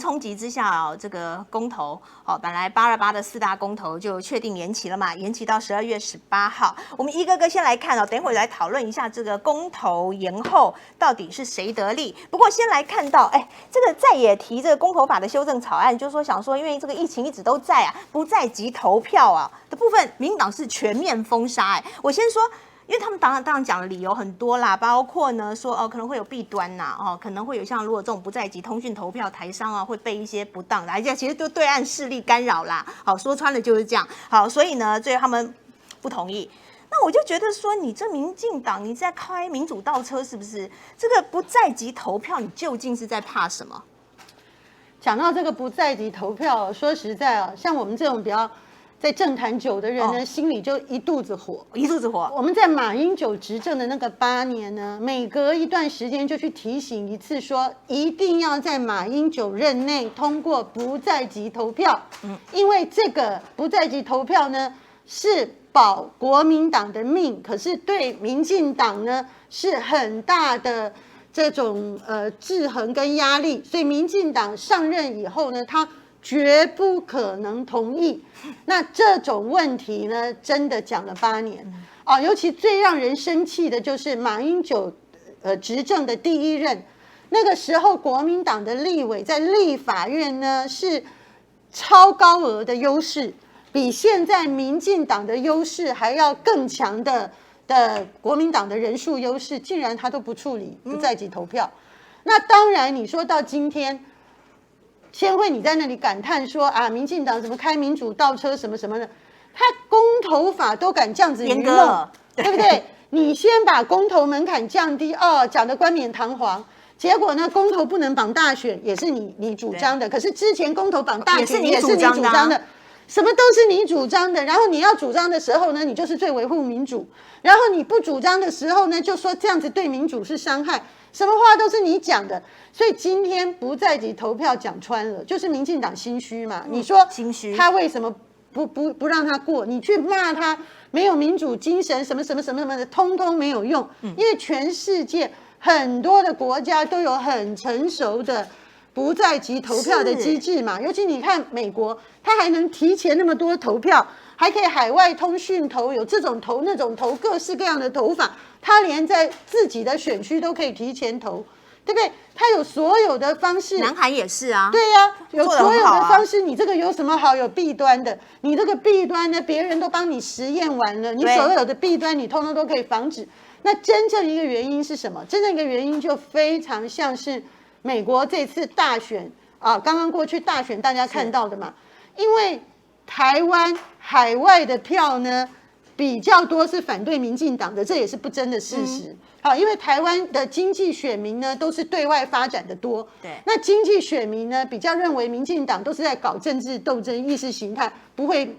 冲击之下这个公投本来828的4大公投就确定延期了嘛，延期到12月18号。我们一个个先来看等会来讨论一下这个公投延后到底是谁得利。不过先来看到，这个在野提这个公投法的修正草案，就是说想说，因为这个疫情一直都在不在即投票的部分，民进党是全面封杀。我先说。因为他们当然讲的理由很多啦，包括呢说可能会有弊端可能会有像如果这种不在籍通讯投票，台商会被一些不当的，其实就对岸势力干扰啦。好，说穿了就是这样。好，所以呢，最后他们不同意。那我就觉得说，你这民进党你在开民主倒车是不是？这个不在籍投票，你究竟是在怕什么？讲到这个不在籍投票，说实在像我们这种比较在政坛久的人呢，心里就一肚子火，一肚子火。我们在马英九执政的那个8年呢，每隔一段时间就去提醒一次说，一定要在马英九任内通过不在籍投票。因为这个不在籍投票呢，是保国民党的命，可是对民进党呢是很大的这种制衡跟压力，所以民进党上任以后呢，他绝不可能同意。那这种问题呢，真的讲了8年尤其最让人生气的就是马英九执政的第1任，那个时候国民党的立委在立法院呢是超高额的优势，比现在民进党的优势还要更强的国民党的人数优势，竟然他都不处理不在籍投票。那当然你说到今天，千惠你在那里感叹说民进党怎么开民主倒车什么什么的，他公投法都敢这样子愚弄，对不对？你先把公投门槛降低讲得冠冕堂皇，结果呢公投不能绑大选也是你主张的，可是之前公投绑大选也是你主张的，什么都是你主张的。然后你要主张的时候呢，你就是最维护民主，然后你不主张的时候呢，就说这样子对民主是伤害，什么话都是你讲的。所以今天不在籍投票讲穿了，就是民进党心虚嘛。你说心虚，他为什么不让他过？你去骂他没有民主精神，什么什么什么什么的，通通没有用。因为全世界很多的国家都有很成熟的不在籍投票的机制嘛。尤其你看美国，他还能提前那么多投票，还可以海外通讯投，有这种投那种投，各式各样的投法。他连在自己的选区都可以提前投，对不对？他有所有的方式，南韩也是啊。对呀，有所有的方式，你这个有什么好有弊端的？你这个弊端呢，别人都帮你实验完了，你所有的弊端你通通都可以防止。那真正一个原因是什么？真正一个原因就非常像是美国这次大选刚刚过去大选大家看到的嘛，因为台湾海外的票呢比较多是反对民进党的，这也是不争的事实。因为台湾的经济选民呢都是对外发展的多，对，那经济选民呢比较认为民进党都是在搞政治斗争、意识形态，不会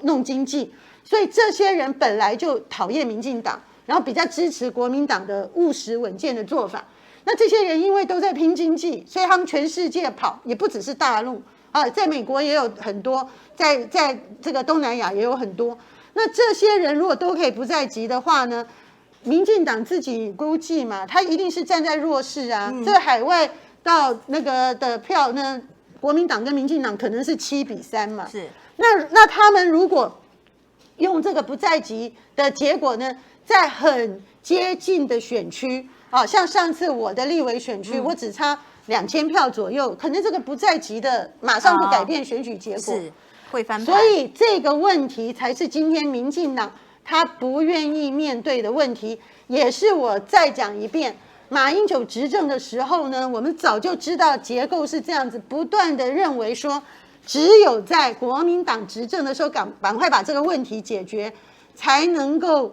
弄经济，所以这些人本来就讨厌民进党，然后比较支持国民党的务实稳健的做法。那这些人因为都在拼经济，所以他们全世界跑，也不只是大陆在美国也有很多，在这个东南亚也有很多。那这些人如果都可以不在籍的话呢，民进党自己估计嘛，他一定是站在弱势啊。这个海外到那个的票呢，国民党跟民进党可能是7-3嘛。是。那他们如果用这个不在籍的结果呢，在很接近的选区像上次我的立委选区，我只差2000票左右，可能这个不在籍的马上就改变选举结果，是会翻盘。所以这个问题才是今天民进党他不愿意面对的问题，也是我再讲一遍，马英九执政的时候呢，我们早就知道结构是这样子，不断的认为说，只有在国民党执政的时候，赶快把这个问题解决，才能够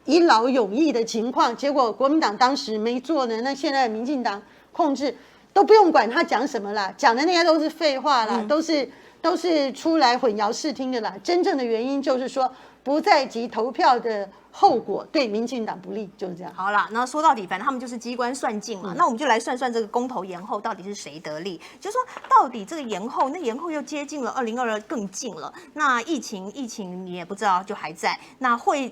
一劳永逸的情况。结果国民党当时没做呢，那现在民进党控制都不用管他讲什么啦，讲的那些都是废话啦，都是出来混淆视听的啦。真正的原因就是说，不在籍投票的后果对民进党不利，就是这样。好啦，那说到底，反正他们就是机关算尽嘛。那我们就来算算这个公投延后到底是谁得利？就是说到底这个延后，那延后又接近了2022更近了。那疫情你也不知道就还在，那会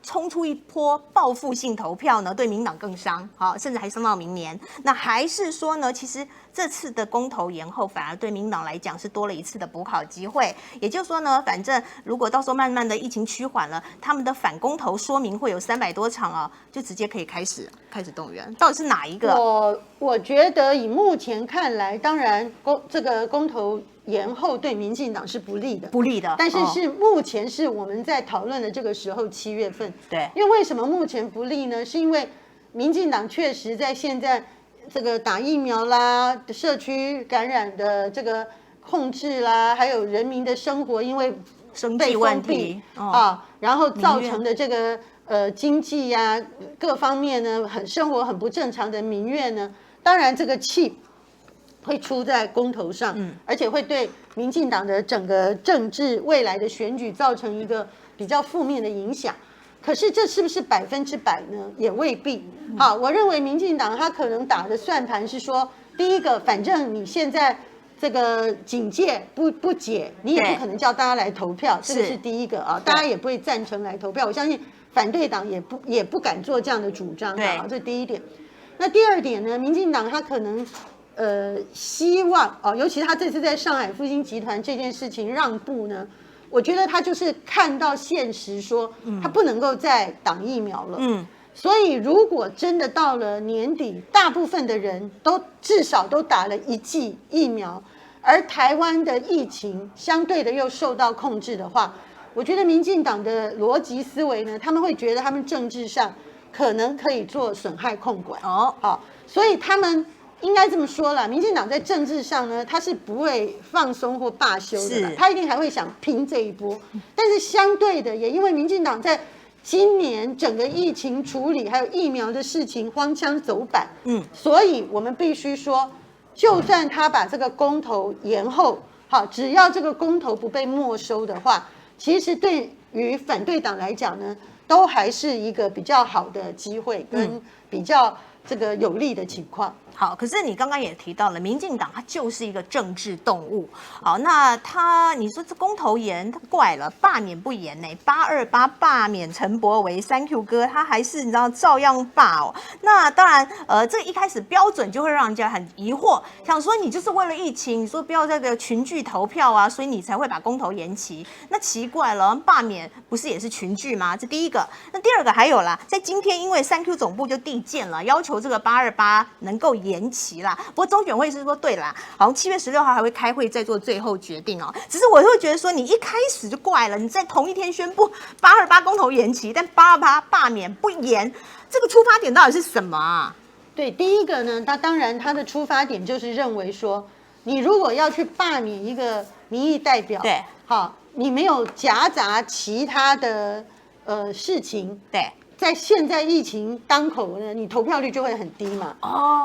冲出一波报复性投票呢，对民进党更伤，好，甚至还伤到明年。那还是说呢，其实这次的公投延后，反而对民进党来讲是多了一次的补考机会。也就是说呢，反正如果到时候慢慢的疫情趋缓了，他们的反公投说明会有300多场啊，就直接可以开始动员。到底是哪一个？我觉得以目前看来，当然这个公投延后对民进党是不利的，但是目前是我们在讨论的这个时候，7月份。对，因为为什么目前不利呢？是因为民进党确实在现在这个打疫苗啦、社区感染的这个控制啦，还有人民的生活因为生计问题然后造成的这个经济呀、各方面呢，生活很不正常的民怨呢，当然这个气会出在公投上，而且会对民进党的整个政治未来的选举造成一个比较负面的影响。可是这是不是100%呢？也未必。好，我认为民进党他可能打的算盘是说，第一个，反正你现在这个警戒不解，你也不可能叫大家来投票，这个是第一个啊，大家也不会赞成来投票。我相信反对党也不敢做这样的主张啊，这第一点。那第二点呢，民进党他可能希望尤其他这次在上海复兴集团这件事情让步呢，我觉得他就是看到现实说，他不能够再挡疫苗了。所以如果真的到了年底，大部分的人至少都打了1剂疫苗，而台湾的疫情相对的又受到控制的话，我觉得民进党的逻辑思维呢，他们会觉得他们政治上可能可以做损害控管。所以他们应该这么说啦，民进党在政治上呢，他是不会放松或罢休的啦，他一定还会想拼这一波。但是相对的，也因为民进党在今年整个疫情处理还有疫苗的事情荒腔走板，所以我们必须说，就算他把这个公投延后，只要这个公投不被没收的话，其实对于反对党来讲呢，都还是一个比较好的机会跟比较这个有利的情况。好，可是你刚刚也提到了，民进党它就是一个政治动物。好，那你说这公投延，它怪了，罢免不延呢？828罢免陈柏惟3Q 哥，他还是你知道照样罢哦。那当然，这一开始标准就会让人家很疑惑，想说你就是为了疫情，你说不要这个群聚投票啊，所以你才会把公投延期。那奇怪了，罢免不是也是群聚吗？这第一个。那第二个还有啦，在今天因为3Q 总部就递件了，要求这个828能够延期啦。不过中选会是说对啦，好像7月16号还会开会再做最后决定哦。只是我会觉得说，你一开始就怪了，你在同一天宣布828公投延期，但828罢免不延，这个出发点到底是什么啊？对，第一个呢，当然他的出发点就是认为说，你如果要去罢免一个民意代表，对，好，你没有夹杂其他的事情，对。在现在疫情当口呢，你投票率就会很低嘛。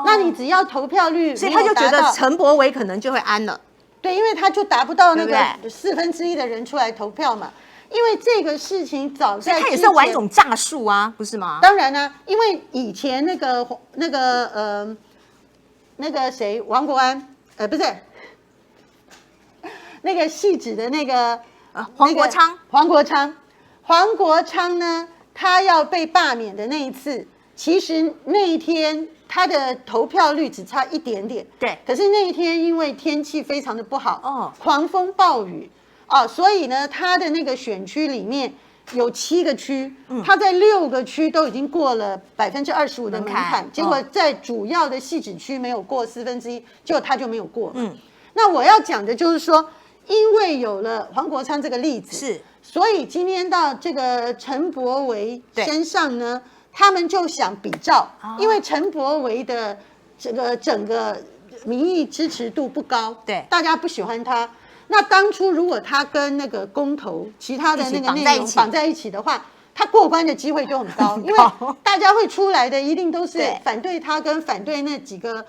那你只要投票率，所以他就觉得陈柏惟可能就会安了。对，因为他就达不到那个1/4的人出来投票嘛。因为这个事情早在之前，他也是玩一种诈术啊，不是吗？当然啊，因为以前那个谁，王国安，不是那个戏子的那个黄国昌呢？他要被罢免的那一次，其实那一天他的投票率只差一点点。对。可是那一天因为天气非常的不好，狂风暴雨所以呢，他的那个选区里面有7个区，他在6个区都已经过了25%的门槛，结果在主要的戏子区没有过1/4，结果他就没有过。那我要讲的就是说，因为有了黄国昌这个例子，是。所以今天到这个陈柏惟身上呢，他们就想比照，因为陈柏惟的这个整个民意支持度不高，对，大家不喜欢他。那当初如果他跟那个公投其他的那个内容绑在一起的话，他过关的机会就很高，因为大家会出来的一定都是反对他跟反对那几个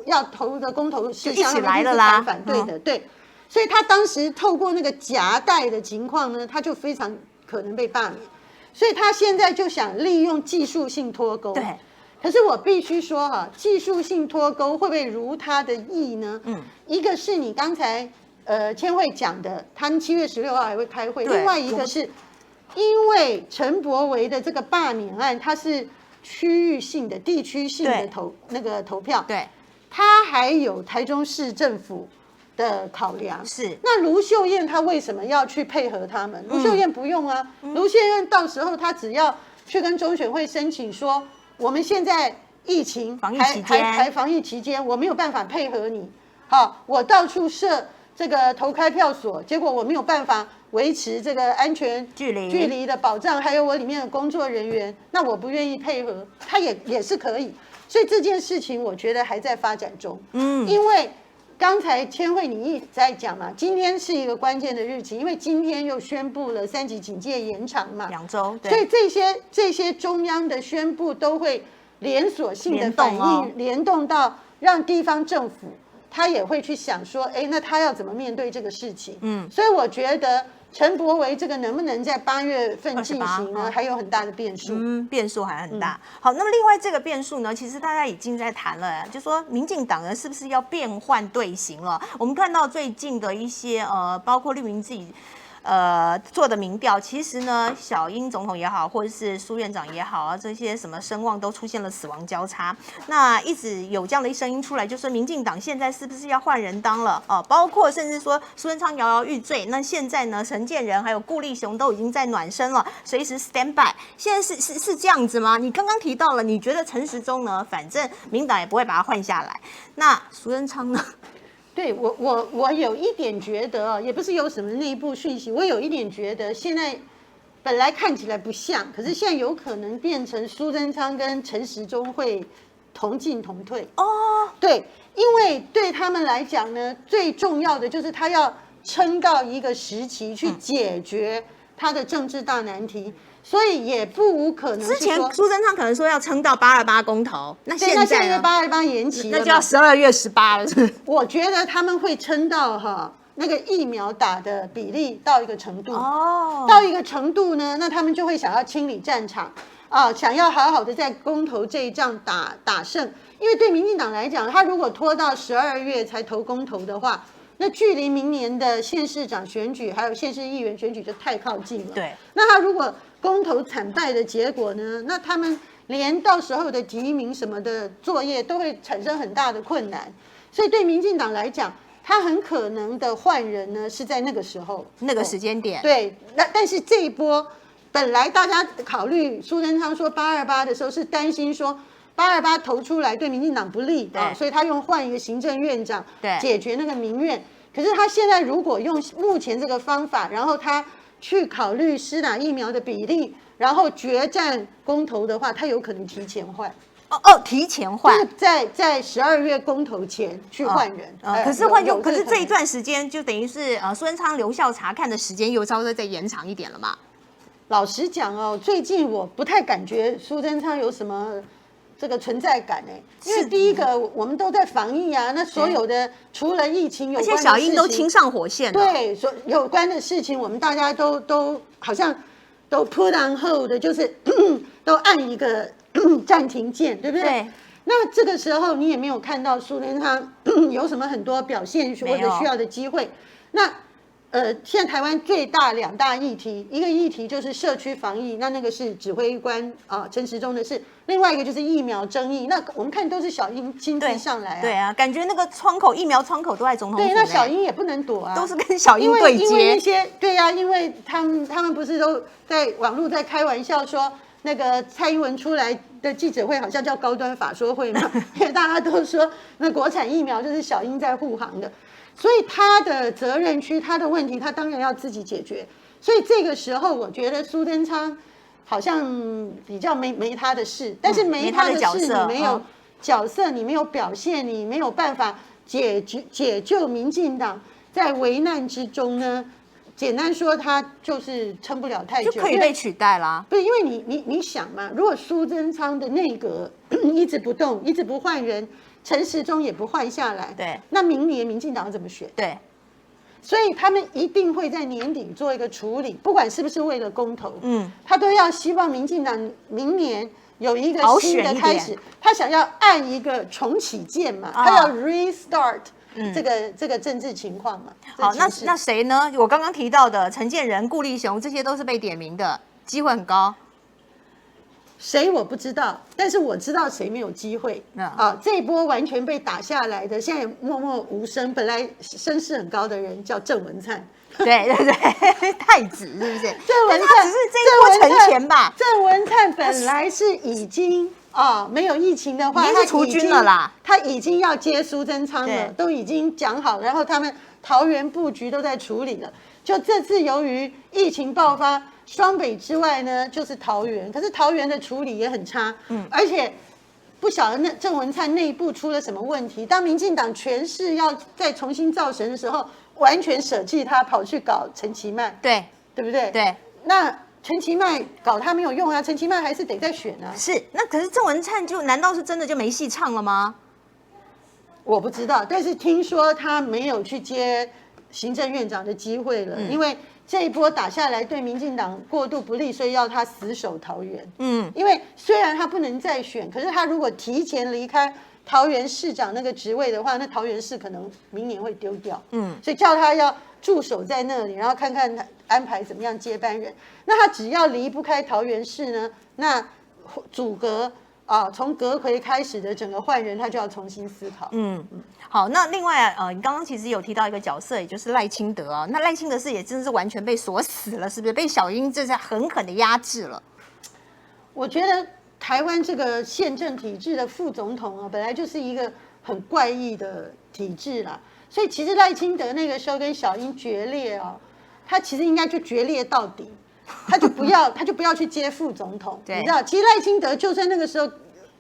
要投的公投事项，一起来了啦，反对的，对。所以他当时透过那个夹带的情况呢，他就非常可能被罢免。所以他现在就想利用技术性脱钩。对。可是我必须说技术性脱钩会不会如他的意呢？一个是你刚才千惠讲的，他们7月16号还会开会，另外一个是因为陈柏惟的这个罢免案，它是区域性的、地区性的投票，对，它还有台中市政府的考量。是。那卢秀燕她为什么要去配合他们？卢秀燕不用啊，卢秀燕到时候她只要去跟中选会申请说，我们现在疫情防疫期间，还防疫期间，我没有办法配合你，好，我到处设这个投开票所，结果我没有办法维持这个安全距离的保障，还有我里面的工作人员，那我不愿意配合，他也是可以。所以这件事情我觉得还在发展中，因为刚才千惠你一直在讲嘛，今天是一个关键的日期，因为今天又宣布了3级警戒延长嘛，2周，所以这些中央的宣布都会连锁性的反应，联动到让地方政府他也会去想说，哎，那他要怎么面对这个事情？所以我觉得陈柏惟这个能不能在8月份进行呢，还有很大的变数。变数还很大。好，那么另外这个变数呢，其实大家已经在谈了，就说民进党呢是不是要变换队形了？我们看到最近的一些包括绿营自己。做的民调，其实呢，小英总统也好，或者是苏院长也好啊，这些什么声望都出现了死亡交叉。那一直有这样的一声音出来，就说民进党现在是不是要换人当了？包括甚至说苏贞昌摇摇欲坠。那现在呢，陈建仁还有顾立雄都已经在暖身了，随时 stand by。现在是这样子吗？你刚刚提到了，你觉得陈时中呢，反正民党也不会把他换下来。那苏贞昌呢？对我有一点觉得，也不是有什么内部讯息，我有一点觉得现在本来看起来不像，可是现在有可能变成苏贞昌跟陈时中会同进同退。对，因为对他们来讲呢，最重要的就是他要撑到一个时期去解决他的政治大难题。所以也不无可能。之前苏贞昌可能说要撑到828公投，那现在呢？828延期了，那就要12月18了，是不是？我觉得他们会撑到那个疫苗打的比例到一个程度，到一个程度呢，那他们就会想要清理战场啊，想要好好的在公投这一仗打胜。因为对民进党来讲，他如果拖到12月才投公投的话，那距离明年的县市长选举还有县市议员选举就太靠近了。对，那他如果公投惨败的结果呢？那他们连到时候的提名什么的作业都会产生很大的困难，所以对民进党来讲，他很可能的换人呢是在那个时候那个时间点。对，但是这一波本来大家考虑苏贞昌说828的时候是担心说828投出来对民进党不利啊，所以他用换一个行政院长解决那个民怨。可是他现在如果用目前这个方法，然后他去考虑施打疫苗的比例，然后决战公投的话，他有可能提前换。提前换，在12月公投前去换人。可是这一段时间就等于是苏贞昌留校察看的时间又稍微再延长一点了嘛？老实讲最近我不太感觉苏贞昌有什么这个存在感因为第一个我们都在防疫啊，那所有的除了疫情有关的事情，而且小英都亲上火线了，对，有关的事情我们大家都好像都 put on hold 的，就是都按一个暂停键，对不对？对。那这个时候你也没有看到苏贞昌有什么很多表现或者需要的机会。那现在台湾最大2大议题，一个议题就是社区防疫，那个是指挥官陈时中的事；另外一个就是疫苗争议，那我们看都是小英亲自上来对啊，感觉那个疫苗窗口都在总统府。对，那小英也不能躲啊，都是跟小英对接。因为那些对啊，因为他们不是都在网络在开玩笑说，那个蔡英文出来的记者会好像叫高端法说会嘛，因为大家都说那国产疫苗就是小英在护航的。所以他的责任区，他的问题，他当然要自己解决。所以这个时候，我觉得苏贞昌好像比较没他的事，但是没他的事，你没有角色，你没有表现，你没有办法解救民进党在危难之中呢。简单说，他就是撑不了太久，就可以被取代啦。不是因为你想嘛，如果苏贞昌的内阁一直不动，一直不换人。陈时中也不换下来，对，那明年民进党怎么选？对，所以他们一定会在年底做一个处理，不管是不是为了公投，他都要希望民进党明年有一个新的开始，他想要按一个重启键嘛，他要 restart 这个政治情况嘛。好，那谁呢？我刚刚提到的陈建仁、顾立雄，这些都是被点名的，机会很高。谁我不知道，但是我知道谁没有机会。这一波完全被打下来的，现在默默无声，本来声势很高的人叫郑文灿。对，太子是不是？郑文灿只是这一波成钱吧。郑文灿本来是已经没有疫情的话，他除军了啦，他已经要接苏贞昌了，都已经讲好，然后他们桃园布局都在处理了。就这次由于疫情爆发。双北之外呢，就是桃园，可是桃园的处理也很差，而且不晓得郑文灿内部出了什么问题。当民进党全市要再重新造神的时候，完全舍弃他，跑去搞陈其迈，对不对？对，那陈其迈搞他没有用啊，陈其迈还是得再选啊。是，那可是郑文灿难道是真的就没戏唱了吗？我不知道，但是听说他没有去接行政院长的机会了，因为。这一波打下来对民进党过度不利，所以要他死守桃园。因为虽然他不能再选，可是他如果提前离开桃园市长那个职位的话，那桃园市可能明年会丢掉。所以叫他要驻守在那里，然后看看他安排怎么样接班人。那他只要离不开桃园市呢，那阻隔从阁揆开始的整个换人，他就要重新思考。好，那另外你刚刚其实有提到一个角色，也就是赖清德啊。那赖清德是也真的是完全被锁死了，是不是？被小英这下狠狠的压制了。我觉得台湾这个宪政体制的副总统本来就是一个很怪异的体制啦。所以其实赖清德那个时候跟小英决裂他其实应该就决裂到底，他就不要去接副总统。你知道，其实赖清德就算那个时候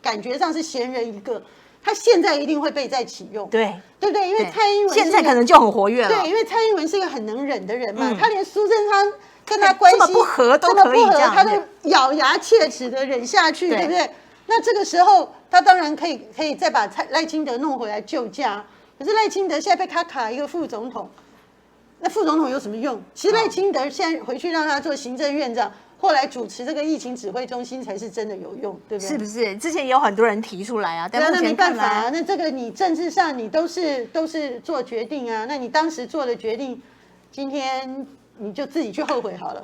感觉上是闲人一个。他现在一定会被再启用，对不对？因为蔡英文现在可能就很活跃了，对，因为蔡英文是一个很能忍的人嘛，他连苏贞昌跟他关系这么不合都可以这样，他都咬牙切齿的忍下去，对不对？那这个时候他当然可以再把赖清德弄回来救驾，可是赖清德现在被他卡一个副总统，那副总统有什么用？其实赖清德现在回去让他做行政院长。后来主持这个疫情指挥中心才是真的有用，对不对？是不是？之前也有很多人提出来啊，但那没办法啊。那这个你政治上你都是做决定啊，那你当时做的决定，今天你就自己去后悔好了。